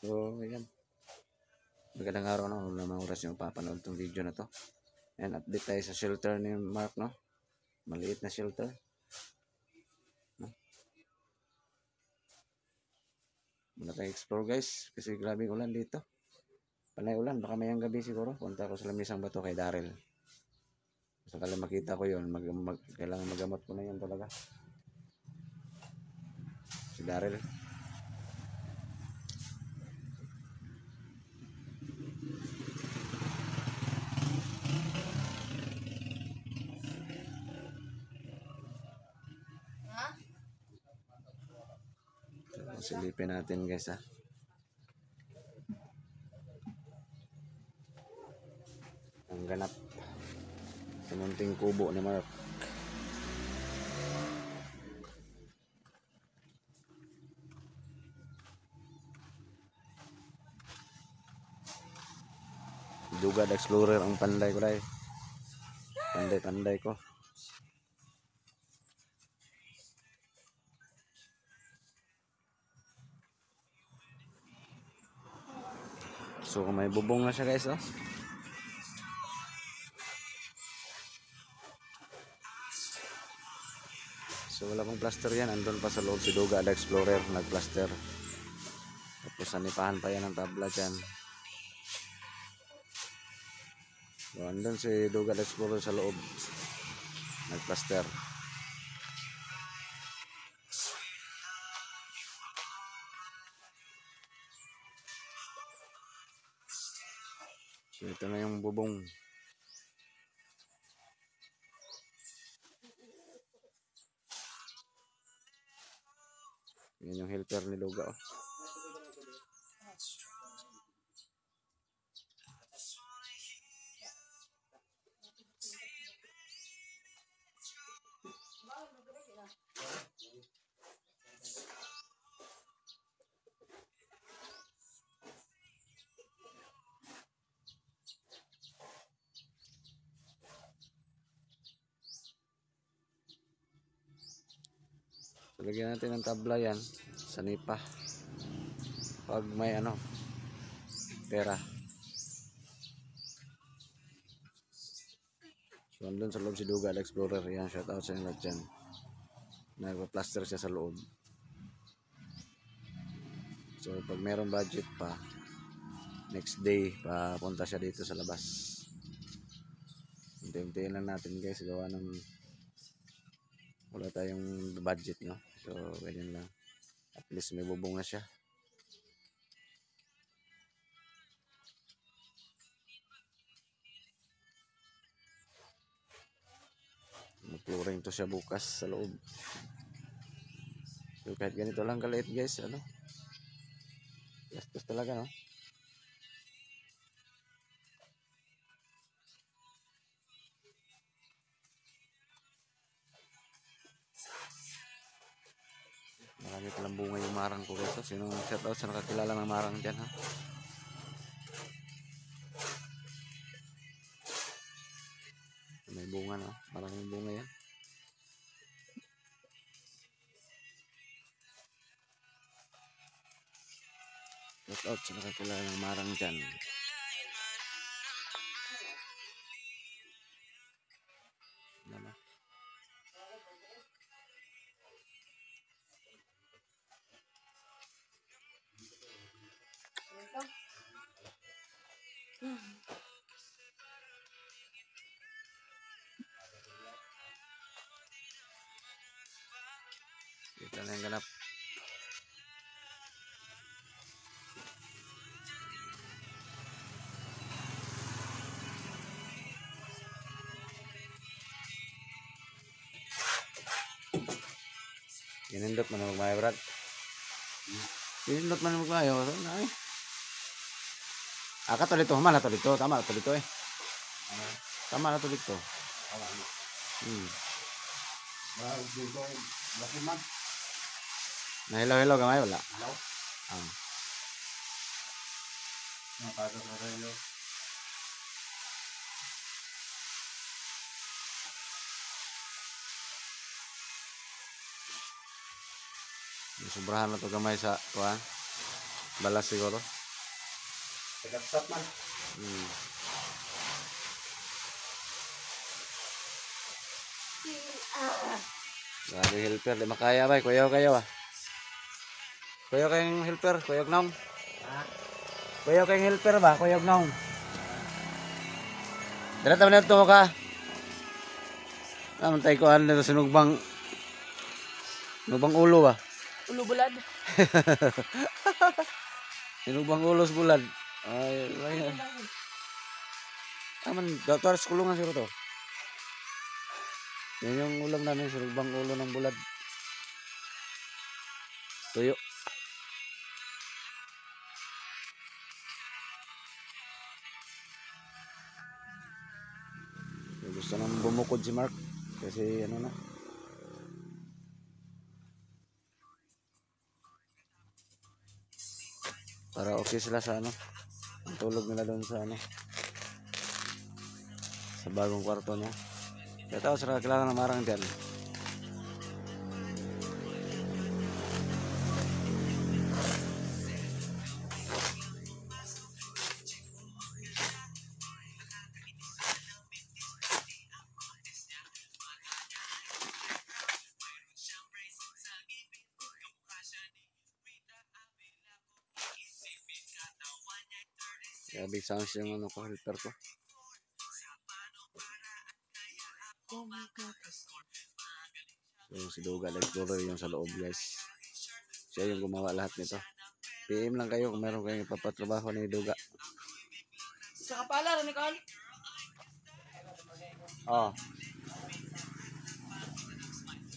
So, ayan. Magandang araw na. Wala namang oras yung papanood tong video na to. And update tayo sa shelter ni Mark, no? Maliit na shelter. No? Muna tayo explore, guys. Kasi grabe ulan dito. Panay ulan. Baka mayang gabi siguro. Punta ako sa Lamisang Bato kay Daryl. Sakala makita ko yun. Kailangan magamot ko na yun talaga. Si Daryl. Silipin natin, guys, ha. Ang ganap sa munting kubo ni Mark. Dugad Explorer ang panday ko dahil. Panday ko. So may bubong na siya, guys, oh. So wala pang plaster yan. Andun pa sa loob si Dugad Explorer nagplaster. Tapos sanipahan pa yan ng tabla dyan. So andun si Dugad Explorer sa loob nagplaster. So ito na yung bubong. Yan yung helper ni Duga, oh. So, lagyan natin ng tabla yan sa nipa pag may pera. So andun sa loob si Dugad Explorer. Yan, shout out sa inyo dyan. Nagpa-plaster siya sa loob. So pag meron budget pa, next day papunta siya dito sa labas. Hintayin lang natin, guys, gawa ng wala tayong budget, no? So ganyan lang. At least may bubong na siya. Mag-flooring to siya bukas sa loob. So kahit ganito lang kaliit, guys, gastos talaga, no? Marami palang bunga yung marang ko, guys. Sinong shout out sa nakakilala ng marang dyan, ha? May bunga, no? Maraming bunga yan. Shout out sa nakakilala ng marang dyan. Ano? Ito na yung ganap. Inindot man magmayo, Brad. Inindot man magmayo. Ka to dito. Tama na to dito. Tama na to dito, eh. Tama na to dito. Na hello gamay wala. Hello. Napasok na hello. Sobrahan na to gamay sa kuan. Balas siguro. Tagapsat man. Grabe helper, di makaya ba? Kuyaw kayo ah. Kuyaw kayong helper, kuyog nong. Kuyaw kayong helper ba? Kuyog nong. Dala tayo na ito ka. Naman tayo ko ano nito sinugbang ulo ba? Ulo bulad. Sinugbang ulo sa bulad. Ay, ay. Aman, doktor sa kulungan siguro to. Yan yung ulam namin, sinugbang ulo ng bulad. Tuyo. Gusto nang bumukod si Mark kasi ano na. Para okay sila sa ano. Ang tulog nila doon sa ano. Sa bagong kwarto niya. Kaya tao sila kailangan ng marang dyan. Kaya big sounds yung ano ko, helper ko. So si Duga Explorer yung sa loob guys. Siya yung gumawa lahat nito. PM lang kayo kung meron kayong ipapatrabaho ni Duga. Sa kapala, Nicol. Oh.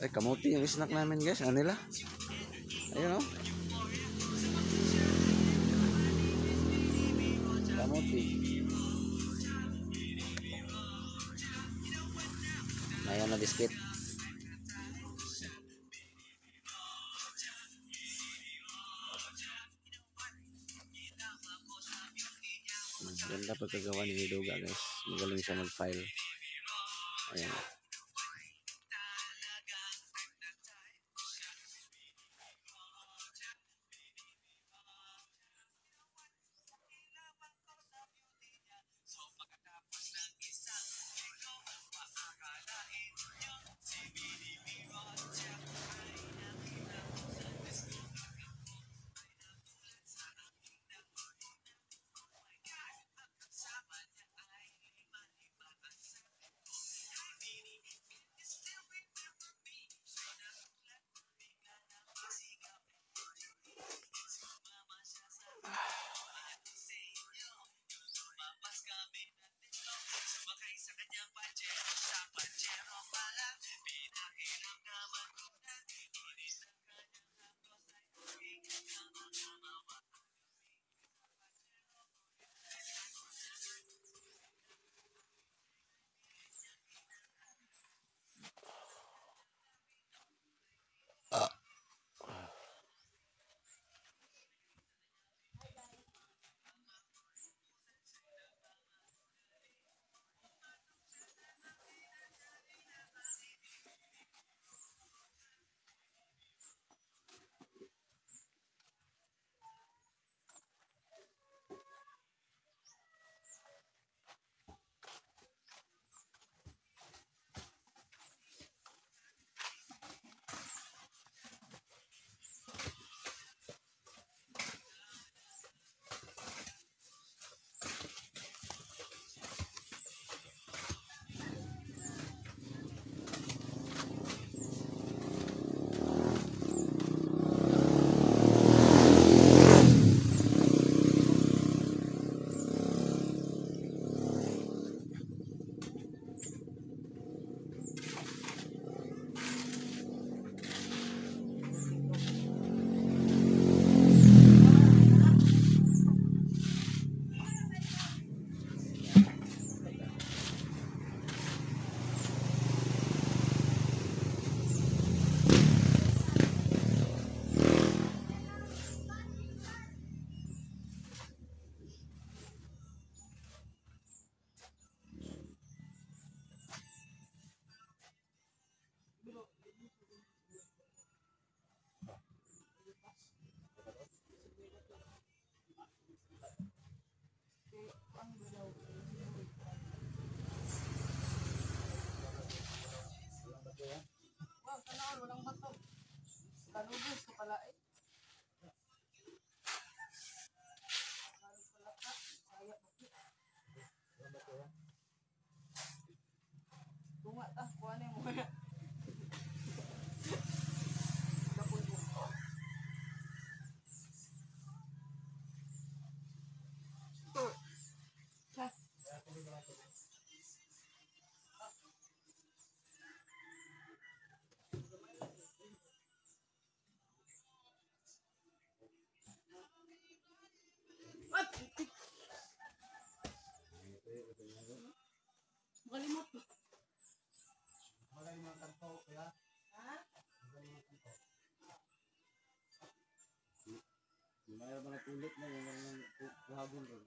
Ay, kamuti yung snack namin guys. Ano nila? Ayun oh. Kamuti. Ayan na biscuit. Ganda pagkagawa ni Duga guys. Magaling siya mag-file. Ayan. Wow, sana all, walang bato. Kanubos ko pala eh. Bunga ta, kuha na mo. Malimot. Mayroon mga tulip na yung mga kuhabon rin.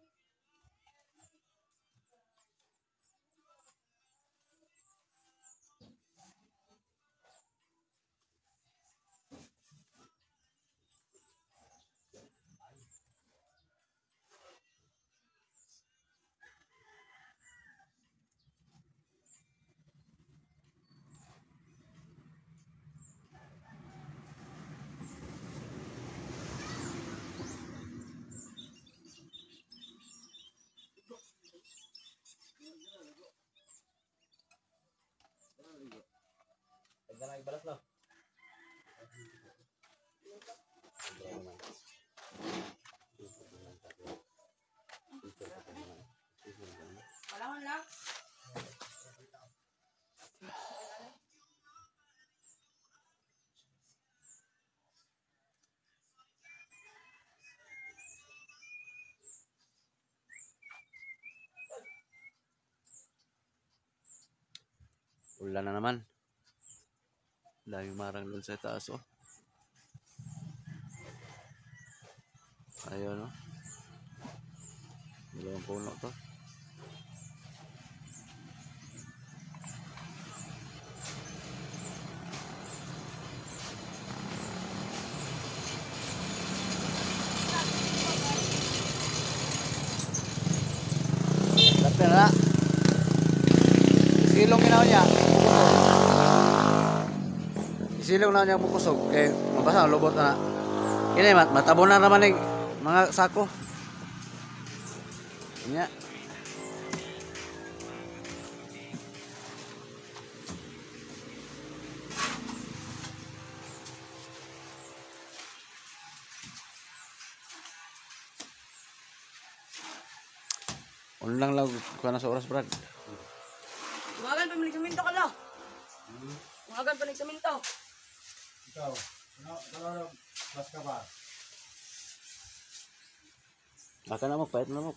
Tagdalang ibalas lang. Palangon lang. Ulan na naman. Daming marang doon sa taas, oh. Ayun, oh. Dalawang puno to. Lapit na. Isilong ginawa niya. Isilong na niya bukusog. Kaya mabasa, lubot na. Ini matabo na naman yung mga sako. Nya. Ulang lang ko na sa oras, Brad. Umagan pa minigsaminto ka lang. Umagan pa minigsaminto. Ikaw, ano, mas ka ba? Aka na mo, pahit na mo.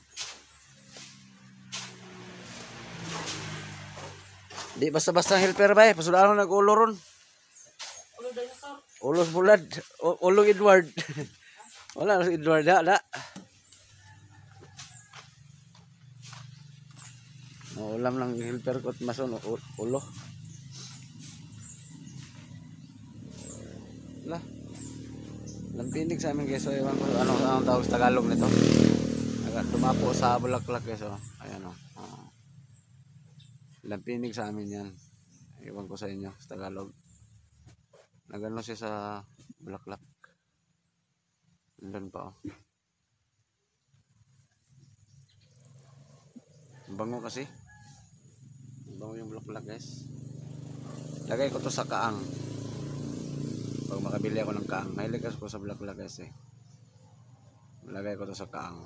Di basta-basta helper ba eh. Pasudaan mo nag-ulo ron. Ulo dinosaur. Ulos bulad. Ulong Edward. Wala si Edward da. Ulam lang helper ko at mason ulo. Lah. Lampinig sa amin guys. So, ewan ko anong tawag sa Tagalog nito. Dumapo sa bulaklak guys. Oh. Ayan oh. Lampinig sa amin yan. Ewan ko sa inyo sa Tagalog. Nagano siya sa bulaklak. Nandun pa oh. Bango kasi. Bango yung bulaklak guys. Lagay ko to sa kaang. Pag makabili ako ng kaang. Mahilig ko sa bulaklak guys eh. Lagay ko to sa kaang.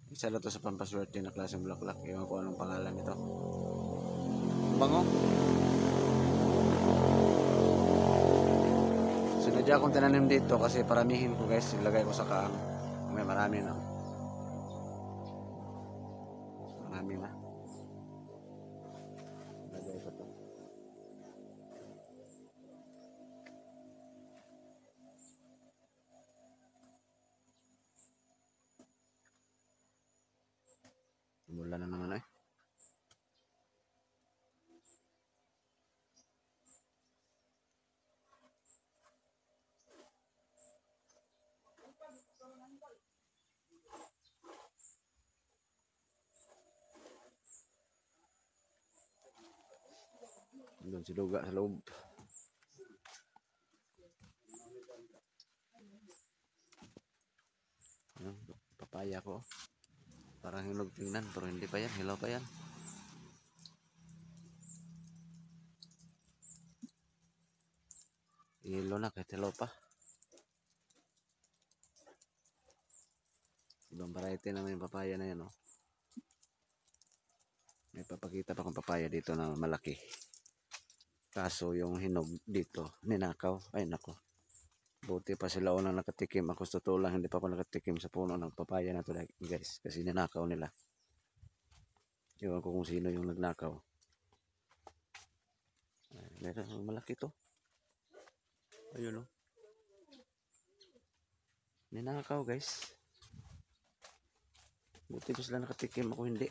Isa lang to sa pampaswerte na klaseng bulaklak. Ewan ko anong pangalan nito. Bango. Sinadya akong tinanim dito kasi paramihin ko guys. Ilagay ko sa kaang. May marami na. Marami na. Lagay ko to. Mula na naman eh. Doon si Duga sa loob. Ano, papaya ko. Parang hinog tingnan, pero hindi pa yan. Hilaw pa yan. Hilo na kahit hilaw pa. Ibang variety naman yung papaya na yan, oh. May papakita pa kong papaya dito na malaki. Kaso yung hinog dito, ninakaw. Ay nako. Buti pa sila unang nakatikim. Ako sa totoo lang, hindi pa ako nakatikim sa puno ng papaya na to guys. Kasi ninakaw nila. Ewan ko kung sino yung nagnakaw. Meron malaki to. Ayun, oh. Ninakaw guys. Buti pa sila nakatikim, ako hindi.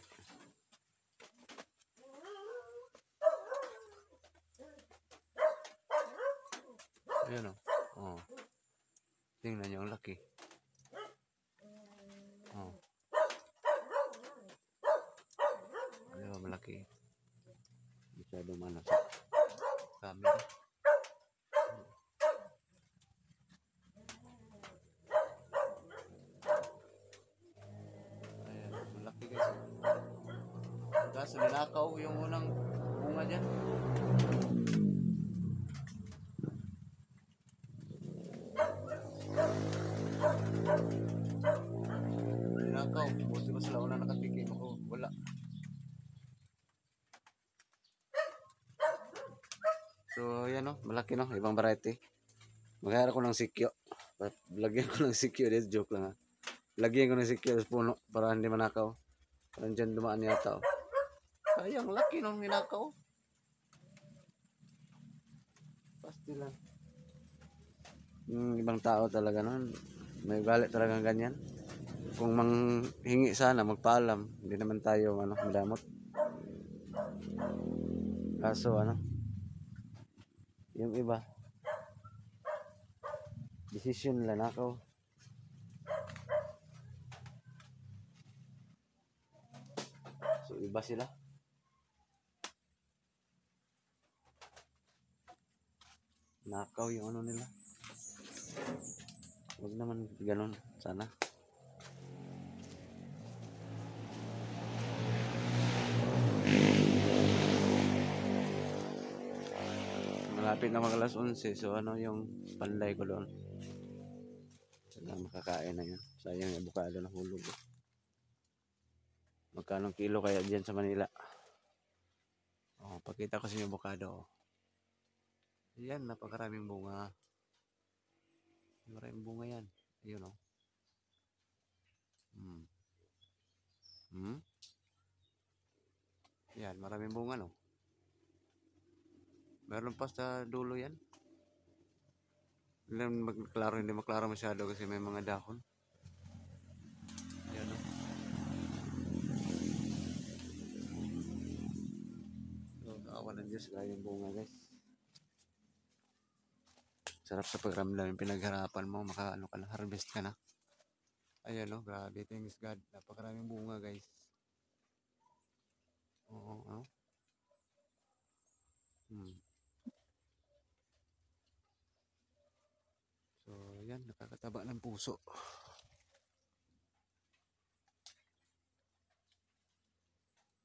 Ayan, oh. Oh. Tingnan nyo, ang laki. Oh. Ano ba malaki? Masyado mana sa camera. Ayan, malaki guys. Kaso ninakaw yung unang bunga dyan. Ninakaw. Buti pa sila unang nakatikim ako. Wala. So, yan, oh. Malaki, no? Ibang variety. Magkaya ko ng sikyo. Lagyan ko ng sikyo. This joke lang, ha. Lagyan ko ng sikyo sa puno para hindi manakaw. Parang dyan dumaan yata, oh. Sayang, laki nung ninakaw. Pasti lang. Yung ibang tao talaga nun, may ugali talagang ganyan. Kung manghingi sana, magpaalam. Hindi naman tayo madamot. Kaso yung iba, decision nila nakaw. So iba sila. Nakaw yung ano nila. Huwag naman ganun sana. Malapit na mag-alas 11, so yung panday ko doon. Sila makakain na yun. Sayang yung avocado na hulog. Magkano kilo kaya dyan sa Manila? Oh, pakita ko sa inyo avocado. Yan, napakaraming bunga. Maraming bunga yan. Ayun, oh. Yan, maraming bunga, no? Meron pa sa dulo yan. Hindi maklaro masyado kasi may mga dahon. Yan, oh. So, kaawa ng Diyos, kaya yung bunga, guys. Sarap sa pagramdam yung pinagharapan mo, ka na, harvest ka na. Ayan, no, grabe, thanks God. Napakaraming bunga, guys. Oo, oh. So, yan, nakakataba ng puso.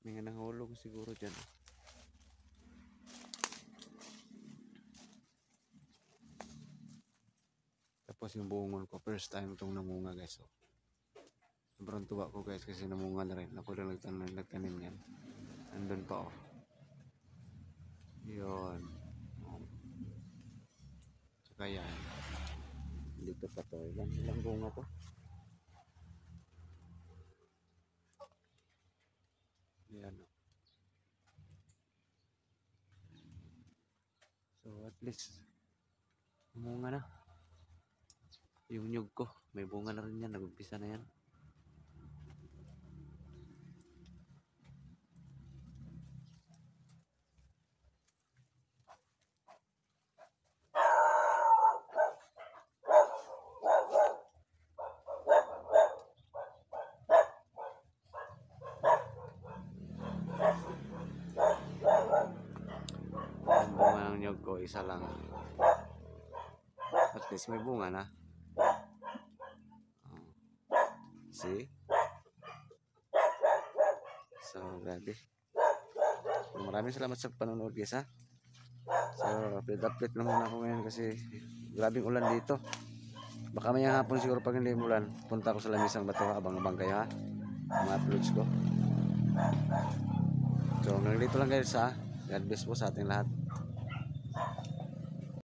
May nga nahulog siguro dyan. Tapos yung buongon ko, first time itong namunga, guys. So, sobrang tuwa ko, guys, kasi namunga na rin. Ako lang nagtanim yan. Andun pa, oh. Yun. Saka yan. Dito pa to. Ilang bunga to. Yan, oh. So, at least, namunga na. Yung nyug ko, may bunga na rin yan. Nag-umpisa na yan. nyog ko, isa lang. At least may bunga na. Oh. See? So, grabe. Maraming salamat sa panonood guys ha. So, update na muna ako ngayon kasi grabing ulan dito. Baka may hapon siguro pag hindi umulan, punta ako sa Lamisang Bato, abang-abang kayo ha. Mga uploads ko. So, hanggang dito lang guys ha. God bless po sa ating lahat.